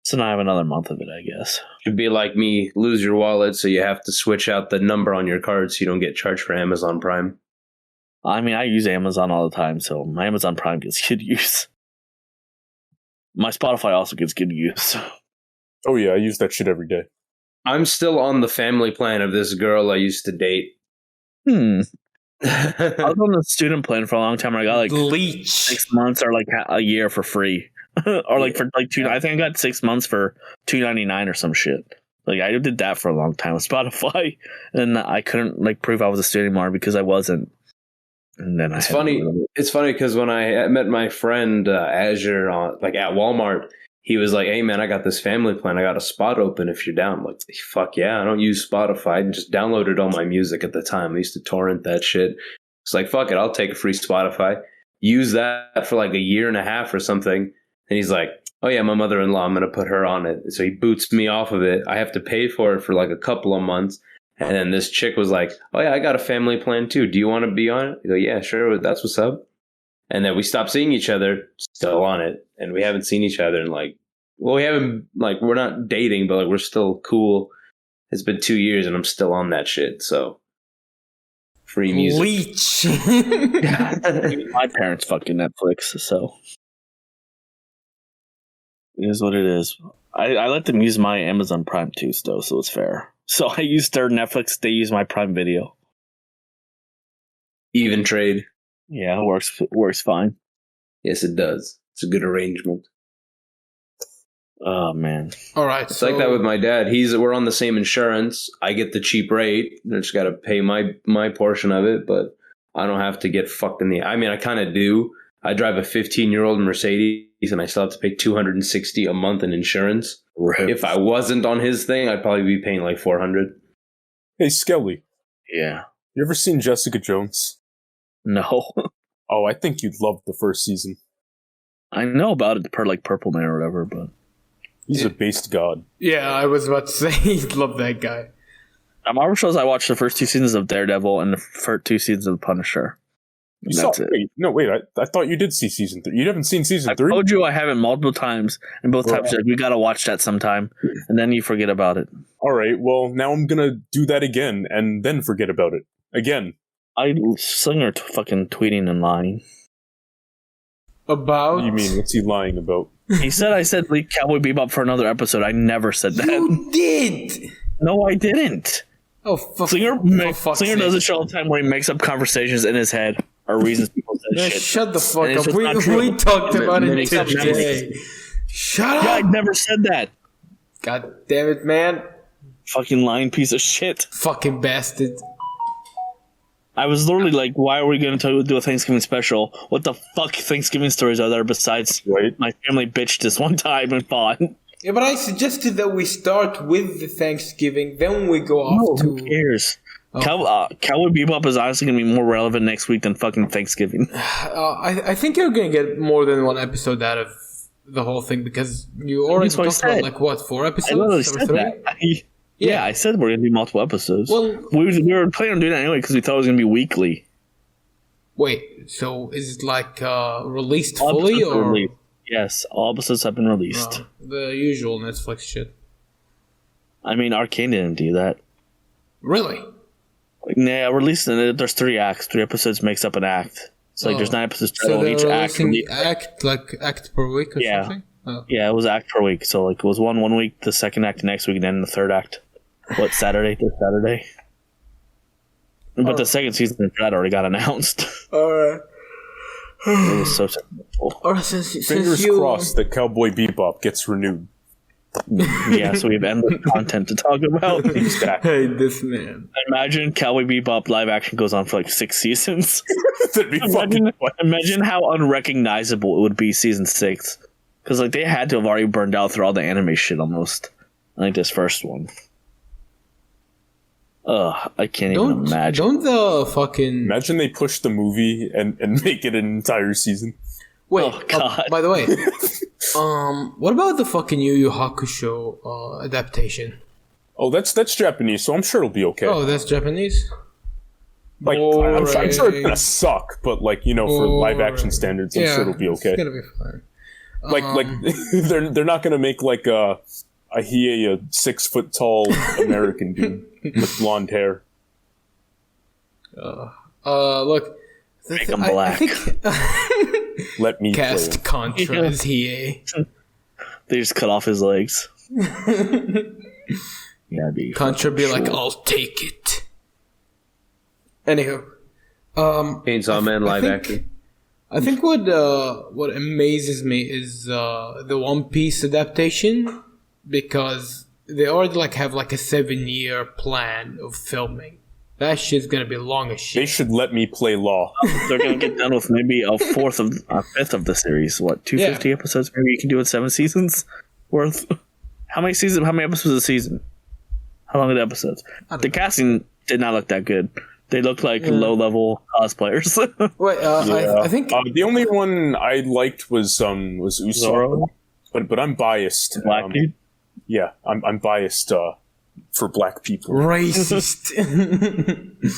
So now I have another month of it, I guess. Should be like me, lose your wallet, so you have to switch out the number on your card so you don't get charged for Amazon Prime. I mean, I use Amazon all the time, so my Amazon Prime gets good use. My Spotify also gets good use. Oh yeah, I use that shit every day. I'm still on the family plan of this girl I used to date. I was on the student plan for a long time. Where I got Leech. 6 months or a year for free, or for two. I think I got 6 months for $2.99 or some shit. I did that for a long time with Spotify, and I couldn't prove I was a student anymore because I wasn't. And then It's funny because when I met my friend Azure at Walmart, he was like, "Hey man, I got this family plan. I got a spot open if you're down." I'm like, fuck yeah, I don't use Spotify. I just downloaded all my music at the time. I used to torrent that shit. It's like, fuck it, I'll take a free Spotify. Use that for a year and a half or something. And he's like, oh yeah, my mother-in-law, I'm going to put her on it. So he boots me off of it. I have to pay for it for a couple of months. And then this chick was like, oh yeah, I got a family plan too. Do you want to be on it? I go, yeah, sure. That's what's up. And then we stopped seeing each other, still on it. And we haven't seen each other in we haven't, we're not dating, but we're still cool. It's been 2 years and I'm still on that shit. So free music. Leech. My parents fucking Netflix, so it is what it is. I let them use my Amazon Prime too, though, so it's fair. So I use their Netflix, they use my Prime Video. Even trade. Yeah, it works fine. Yes, it does. It's a good arrangement. Oh man. All right. It's like that with my dad. We're on the same insurance. I get the cheap rate. I just got to pay my portion of it, but I don't have to get fucked in the. I mean, I kind of do. I drive a 15-year-old Mercedes, and I still have to pay $260 a month in insurance. Right. If I wasn't on his thing, I'd probably be paying $400. Hey, Skelly. Yeah. You ever seen Jessica Jones? No. Oh, I think you'd love the first season. I know about it per Purple Man or whatever, but He's a based god. Yeah, I was about to say, love that guy. Marvel shows I watched the first 2 seasons of Daredevil and the first 2 seasons of Punisher. You saw it. Wait, I thought you did see season 3. You haven't seen season 3? I told you I haven't multiple times, and both times you're like, we gotta watch that sometime, and then you forget about it. Alright, well, now I'm gonna do that again, and then forget about it. Again. I Slinger fucking tweeting and lying. About? What do you mean? What's he lying about? He said I said leave Cowboy Bebop for another episode. I never said that. You did! No, I didn't. Oh, fuck. Slinger fuck's Slinger sake. does a show all the time where he makes up conversations in his head or reasons people said Man, shit. shut the fuck And it's up. just not true. We talked about then it it's not today. Shut Yeah, I up! never said that. God damn it, man. Fucking lying piece of shit. Fucking bastard. I was literally like, why are we going to do a Thanksgiving special? What the fuck Thanksgiving stories are there besides Right? my family bitched this one time and fought? Yeah, but I suggested that we start with the Thanksgiving, then we go off Who to... cares? Oh. Cowboy Bebop is honestly going to be more relevant next week than fucking Thanksgiving. I think you're gonna get more than one episode out of the whole thing, because you already That's what I talked about, said. like, what, 4 episodes? I literally or said 3? that. Yeah, I said we're going to do multiple episodes. Well, we were planning on doing that anyway because we thought it was going to be weekly. wait, so is it like released All fully, episodes are or released. Yes, all episodes have been released. the usual Netflix shit? I mean, Arcane didn't do that. Really? Like, nah, released there's 3 acts. 3 episodes makes up an act. It's like there's 9 episodes total. So Each they're act. releasing act per week or Yeah. something? Oh. Yeah, it was act per week. So like it was one week, the second act next week, and then the third act. Saturday to Saturday? But the second season of that already got announced. Alright. It was so successful. Or since Fingers you... crossed that Cowboy Bebop gets renewed. Yeah, so we have endless content to talk about. Hey, this man. Imagine Cowboy Bebop live action goes on for like 6 seasons. That'd be fucking Imagine how unrecognizable it would be season 6. Because like they had to have already burned out through all the anime shit almost. I think this first one. Ugh, I can't even imagine. Don't the fucking... Imagine they push the movie and make it an entire season. Wait, Oh, God. by the way, what about the fucking Yu Yu Hakusho adaptation? Oh, that's Japanese, so I'm sure it'll be okay. Oh, that's Japanese? Like, I'm sure it's gonna suck, but like, you know, for live action standards, I'm sure it'll be okay. It's gonna be fine. Like they're not gonna make like a Hiei, a 6 foot tall American dude with blonde hair. Look, Make him black. I think Let me cast play. Contra as Hiei. They just cut off his legs. Yeah, it'd be Contra be like, I'll take it. Anywho, Chainsaw Man live action. I think what amazes me is the One Piece adaptation, because they already like have like a 7-year plan of filming. That shit's gonna be long as They shit. should let me play Law. They're gonna get done with maybe a fifth of the series. What, 250 episodes? Maybe you can do it 7 seasons worth. How many episodes a season? How long are the episodes? The casting did not look that good. They looked like low level cosplayers. Wait, I think The only one I liked was Usopp, Zoro? but I'm biased. Black dude. Yeah, I'm biased for black people. racist.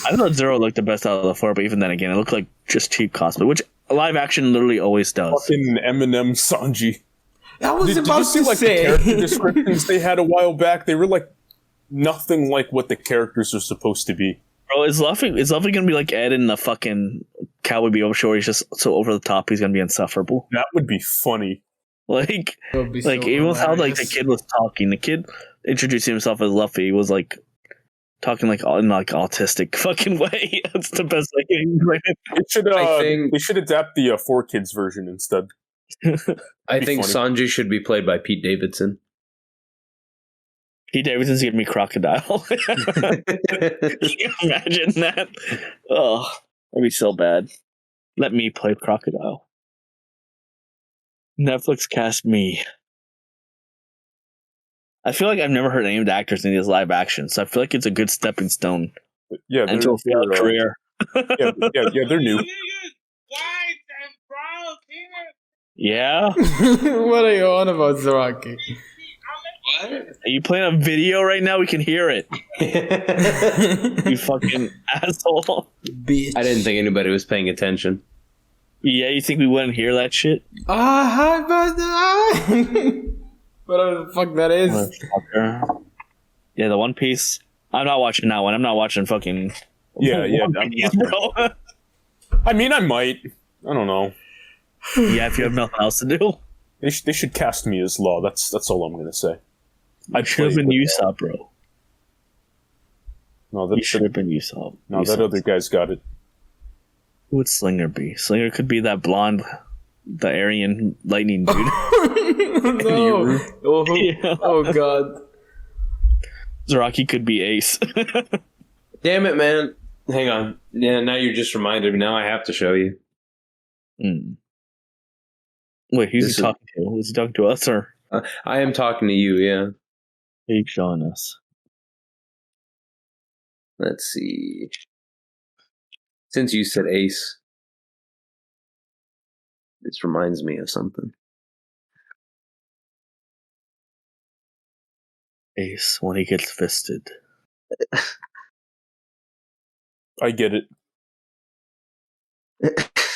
I thought Zoro looked the best out of the 4, but even then again, it looked like just cheap cosplay, which live action literally always does. Fucking Eminem Sanji. I was Did about you see to like the say. character descriptions they had a while back? They were like nothing like what the characters are supposed to be. Bro, is Luffy gonna be like Ed in the fucking Cowboy Bebop show? He's just so over the top. He's gonna be insufferable. That would be funny. Like, That would be so even with how like the hilarious. kid was talking, the kid introducing himself as Luffy was like talking like in like autistic fucking way. That's the best I can explain it. They should adapt the 4Kids version instead. I Be think funny. Sanji should be played by Pete Davidson. Pete Davidson's gonna be Crocodile. Can you imagine that? Oh, that'd be so bad. Let me play Crocodile. Netflix cast me. I feel like I've never heard any of the actors in these live actions, so I feel like it's a good stepping stone Yeah, into a full career. yeah, they're new. Yeah? What are you on about, Zaraki? Are you playing a video right now? We can hear it. You fucking asshole. Bitch. I didn't think anybody was paying attention. Yeah, you think we wouldn't hear that shit? Hi, Buster. Whatever the fuck that is. Motherfucker. Yeah, the One Piece. I'm not watching that one. I'm not watching fucking Yeah. One Piece, bro. I mean, I might. I don't know. Yeah, if you have nothing else to do. They should cast me as Law. That's all I'm gonna say. I should have been Usopp, bro. No, You should have been Usopp. no, that other guy's got it. Who would Slinger be? Slinger could be that blonde, the Aryan lightning dude. No. Oh, Yeah. oh god. Zaraki could be Ace. Damn it, man. Hang on. Yeah, now you just reminded me. Now I have to show you. Wait, who's This he is- talking to? Was he talking to us or I am talking to you, yeah. he's showing us? Let's see. Since you said Ace, this reminds me of something. Ace when he gets fisted. I get it.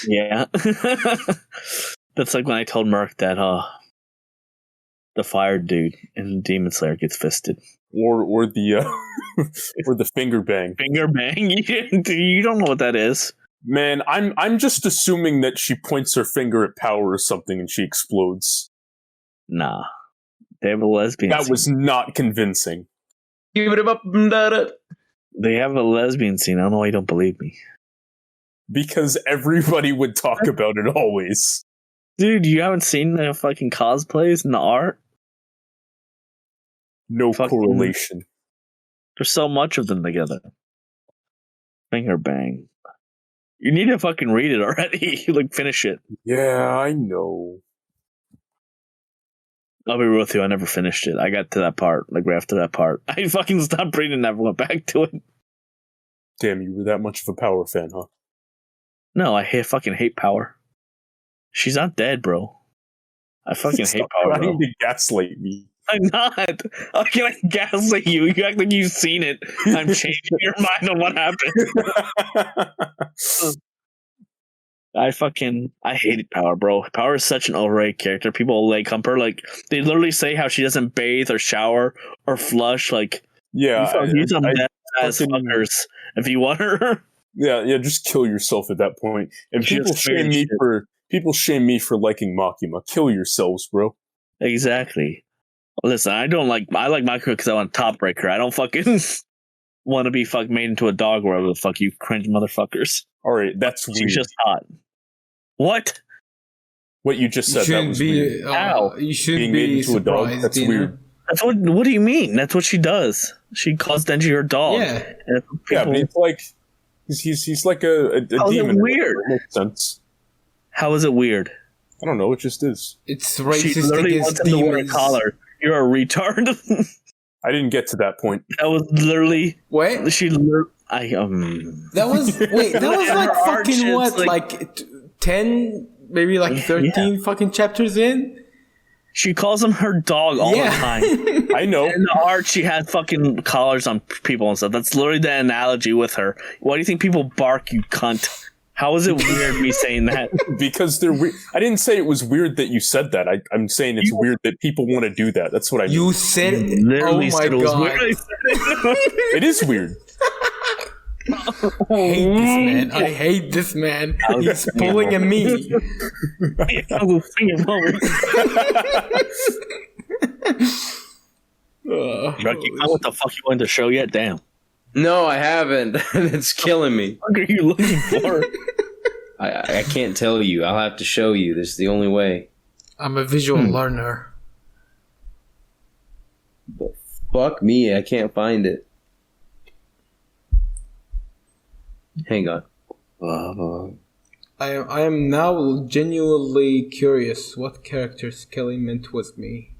Yeah. That's like when I told Merc that the fire dude in Demon Slayer gets fisted. or the or the finger bang. Finger bang? You don't know what that is. Man, I'm just assuming that she points her finger at Power or something and she explodes. Nah. They have a lesbian That scene. was not convincing. Give it up. They have a lesbian scene. I don't know why you don't believe me. Because everybody would talk about it always. Dude, you haven't seen the fucking cosplays and the art? No Fucking- correlation. There's so much of them together. Finger bang. You need to fucking read it already. Like, finish it. Yeah, I know. I'll be real with you, I never finished it. I got to that part, like right after that part. I fucking stopped reading and never went back to it. Damn, you were that much of a Power fan, huh? No, I fucking hate Power. She's not dead, bro. I fucking hate Stop Power, bro. trying to gaslight me. I'm not. How can I gaslight you? You act like you've seen it. I'm changing your mind on what happened. I hated Power, bro. Power is such an overrated character. People like compare, like they literally say how she doesn't bathe or shower or flush. Like, Yeah, you some I- dead ass fucking- fuckers if you want her. yeah, just kill yourself at that point. And She people just weird shame me for liking Makima. Kill yourselves, bro. Exactly. Listen, I like Makima because I want a top breaker. I don't fucking want to be made into a dog wherever the fuck you cringe motherfuckers. All right, that's weird. She's just hot. What? What you just said, that was weird. Ow. You should Being made be into a dog, surprised. that's you know? weird. That's what do you mean? That's what she does. She calls Denji her dog. Yeah. And Yeah, but people- it's like he's like a How's it demon. weird? It makes sense. How is it weird? I don't know. It just is. It's She racist literally against wants him to wear a demons. collar. You're a retard. I didn't get to that point. That was literally What? she. That was wait. That was like Her arch fucking is what? like- Like 10, maybe like 13 fucking chapters in. She calls him her dog all the time. I know. In the art, she had fucking collars on people and stuff. That's literally the analogy with her. Why do you think people bark, you cunt? How is it weird me saying that? Because they're weird. I didn't say it was weird that you said that. I'm saying it's weird that people want to do that. That's what I mean. You said, "Oh Literally my said it was god, weird. It is weird. I hate this man! I hate this man! He's pulling at me." Druck, you know what the fuck you wanted to show yet? Damn. No, I haven't. It's killing me. What are you looking for? I can't tell you. I'll have to show you. This is the only way. I'm a visual learner. Fuck me. I can't find it. Hang on. I am now genuinely curious what character Skelly meant with me.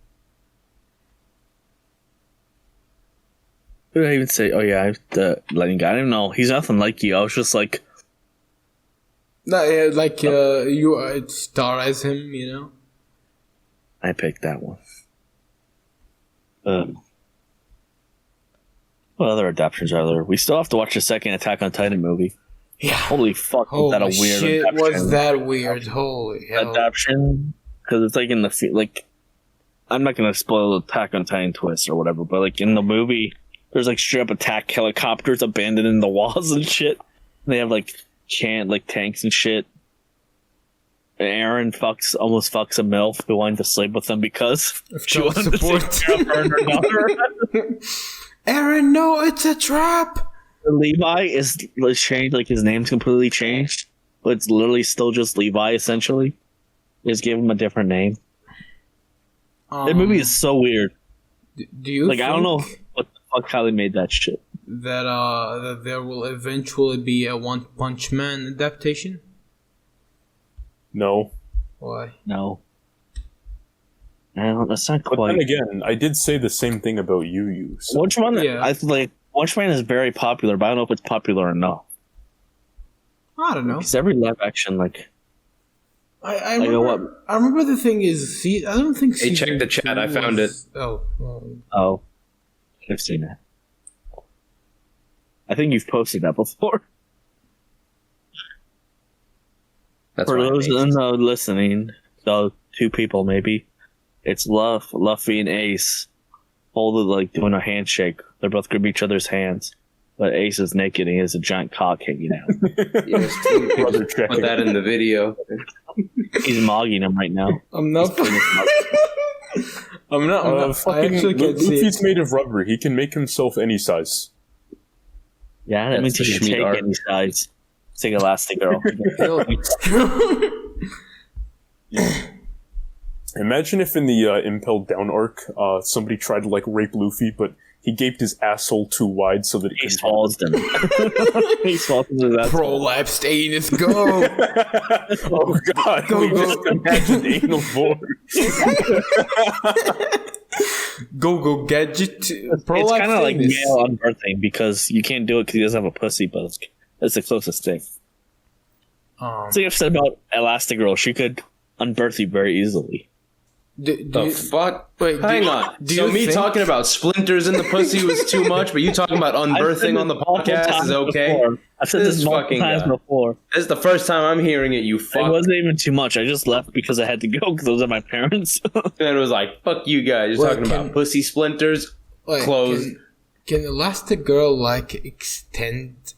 What did I even say? Oh yeah, the lighting guy. I didn't know. He's nothing like you. I was just like, No, like you star as him, you know. I picked that one. What other adaptations are there? We still have to watch the second Attack on Titan movie. Yeah. Holy fuck, was that a Holy weird shit! adaptation? Was that weird? Holy hell! Adaptation? Because it's like in the like, I'm not gonna spoil the Attack on Titan twist or whatever, but like in the movie, there's like straight up attack helicopters abandoned in the walls and shit. They have like tanks and shit. Aaron almost fucks a MILF who wanted to sleep with them because she child wanted to support. take care of her and her daughter. Aaron, no, it's a trap. Levi is changed, like his name's completely changed, but it's literally still just Levi essentially. Just give him a different name. That movie is so weird. Do you Like think I don't know what the fuck how they made that shit. that there will eventually be a One Punch Man adaptation? No. Why? No. No, that's not But quite. then again, I did say the same thing about Yu. So Which one? Yeah. I like Watch Man is very popular, but I don't know if it's popular enough. I don't know. Because every live action, like, I you know remember. I remember the thing is, I don't think. Hey, check season the chat, 2 I found was- Oh, oh, I've seen that. I think you've posted that before. That's For why I those made it. listening, so two people maybe, it's Luffy and Ace. folded, like doing a handshake. They're both gripping each other's hands. But Ace is naked and he has a giant cock hanging out. Yes, Brother put checking. that in the video. He's mogging him right now. I'm not. I'm not. I Fucking actually can't see it. Luffy's made of rubber. He can make himself any size. Yeah, that means That's he the can Schmied take art. any size. Take Elastigirl. Imagine if in the Impelled Down arc, somebody tried to like rape Luffy, but he gaped his asshole too wide so that He he swallows them. He swallows them. Prolapsed anus, go! Oh god! Go, we go. just imagined anal vortex. Go gadget. It's kind of like male unbirthing because you can't do it because he doesn't have a pussy, but it's the closest thing. So you've said about Elastigirl, she could unbirth you very easily. The fuck? Wait, Hang on. So me talking about splinters in the pussy was too much, but you talking about unbirthing on the podcast is okay? Before. I've said this multiple times before. This is the first time I'm hearing it, you It fuck. wasn't even too much. I just left because I had to go because those are my parents. And it was like, fuck you guys. You're Wait, talking about pussy splinters, clothes. Can Elastigirl like extend?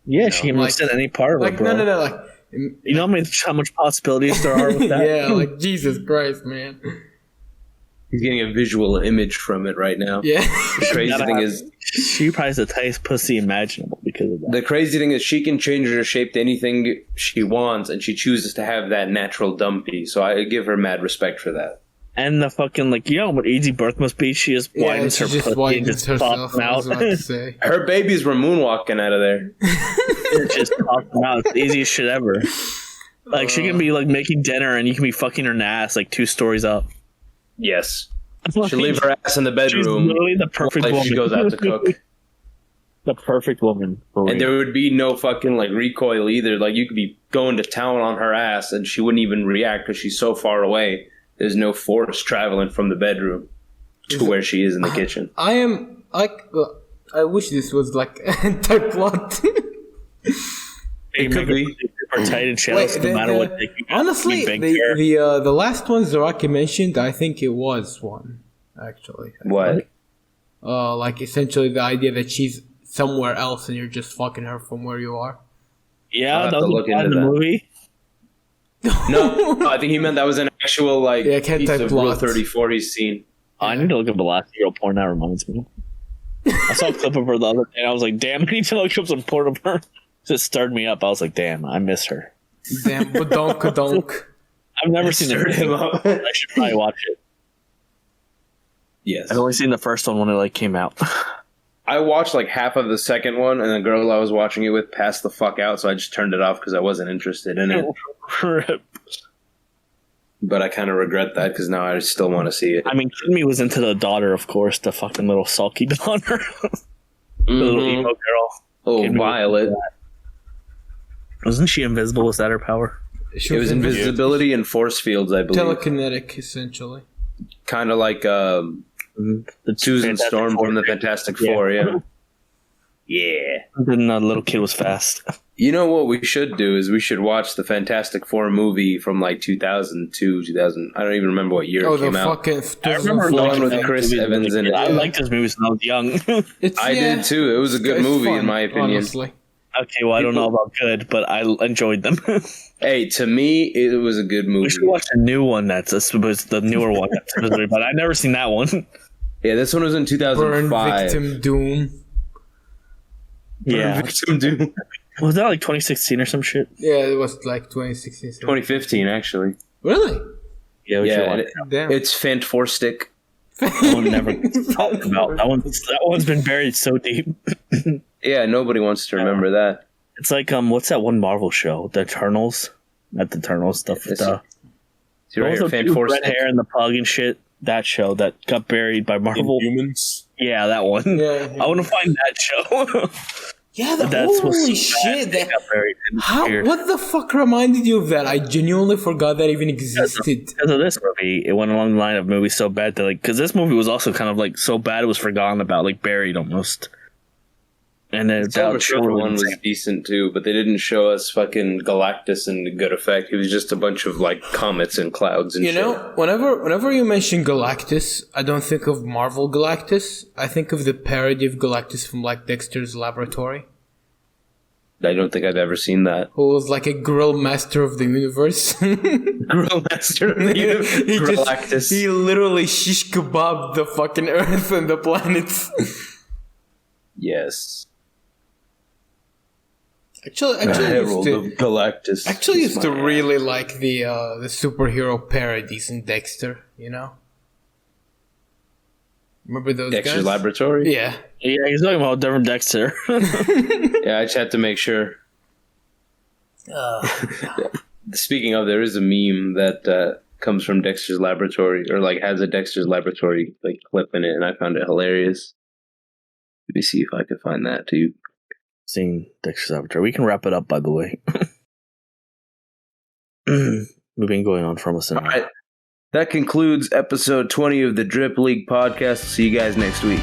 Yeah, she can like- extend any part of it, Like bro. no, like. You know how much possibilities there are with that? Yeah, like Jesus Christ, man. He's getting a visual image from it right now. Yeah. The crazy thing is, She probably has the tightest pussy imaginable because of that. the crazy thing is, she can change her shape to anything she wants, and she chooses to have that natural dumpy. So I give her mad respect for that. And the fucking, like, you know what easy birth must be? She just widens she her just pussy and widens just herself. pops them I was out. about to say. Her babies were moonwalking out of there. It just pops them out. It's the easiest shit ever. Like, she can be, like, making dinner and you can be fucking her in the ass, like, 2 stories up. Yes. She'll leave her ass in the bedroom. She's literally the perfect while woman. she goes out to cook. The perfect woman. For And real. there would be no fucking like recoil either. Like you could be going to town on her ass and she wouldn't even react because she's so far away. There's no force traveling from the bedroom to where she is in the kitchen. I am like. I wish this was like anti-plot. It could be. Super tight and jealous no matter what they can. Honestly, the last one Zaraki mentioned, I think it was one actually. What? Like essentially the idea that she's somewhere else and you're just fucking her from where you are. Yeah, have that to was look in into the that. movie. No, I think he meant that was an actual like Yeah, can't piece type of Rule plot. 34 he's seen. I need to look up the last girl porn. That reminds me. I saw a clip of her the other day. And I was like, damn, I need to look up some porn of her. Just stirred me up. I was like, damn, I miss her. Damn, badonk. I've never seen Stirred it. him up. I should probably watch it. Yes. I've only seen the first one when it like came out. I watched like half of the second one and the girl I was watching it with passed the fuck out, so I just turned it off because I wasn't interested in it. Rip. But I kind of regret that because now I still want to see it. I mean, Kimmy was into the daughter, of course, the fucking little sulky daughter. The little Mhm. emo girl. Oh, Kimmy was Violet. into that. Wasn't she invisible? Was that her power? She It was invisibility and force fields, I believe. telekinetic, essentially. Kind of like The Susan Fantastic Storm Four. from the Fantastic Yeah. Four, yeah. Yeah. Then the little kid was fast. You know what we should do is we should watch the Fantastic Four movie from like 2002, 2000. I don't even remember what year Oh, it the came out. fucking. I remember the one liking with that Chris movie Evans in it. I liked those movies when I was young. It's, I did too. It was a good it's movie fun, in my opinion. Honestly. Okay, well, I don't know about good, but I enjoyed them. Hey, to me, it was a good movie. We should watch the new one that's the newer one. But I've never seen that one. Yeah, this one was in Burn 2005. Victim Doom. Yeah. Victim Doom. Was that like 2016 or some shit? Yeah, it was like 2016. 2015, actually. Really? Yeah, we should Yeah, watch and it. Damn. it's Fantastic. That one never gets talked about. That one's been buried so deep. Yeah, nobody wants to remember that. It's like what's that one Marvel show? The Eternals? Not the Eternals stuff. It's- The See right here, what was the dude with red Fantastic. hair and the pug and shit. That show that got buried by Marvel. Inhumans. Yeah, that one. Yeah. I want to find that show. Yeah, That's what's holy so bad. shit. They That, got buried. and how? disappeared. What the fuck reminded you of that? I genuinely forgot that even existed. Because of this movie, it went along the line of movies so bad that, like, because this movie was also kind of like so bad it was forgotten about, like buried almost. And then The Silver Surfer one was decent too, but they didn't show us fucking Galactus in good effect. It was just a bunch of like comets and clouds and You shit. know, whenever you mention Galactus, I don't think of Marvel Galactus. I think of the parody of Galactus from like Dexter's Laboratory, I don't think I've ever seen that. who was like a grill master of the universe. Grill Master of the Universe. Galactus. He literally shish kebabbed the fucking Earth and the planets. Yes. Actually, Herald of Galactus. Actually, used to Kiss my really like the superhero parodies in Dexter. You know, remember those Dexter's guys? Laboratory? Yeah. Yeah, he's talking about different Dexter. Yeah, I just had to make sure. Speaking of, there is a meme that comes from Dexter's Laboratory, or like has a Dexter's Laboratory like clip in it, and I found it hilarious. Let me see if I can find that too. Seeing Dexter's Laboratory. We can wrap it up, by the way. We've been going on for almost an hour. All right. That concludes episode 20 of the Drip League podcast. See you guys next week.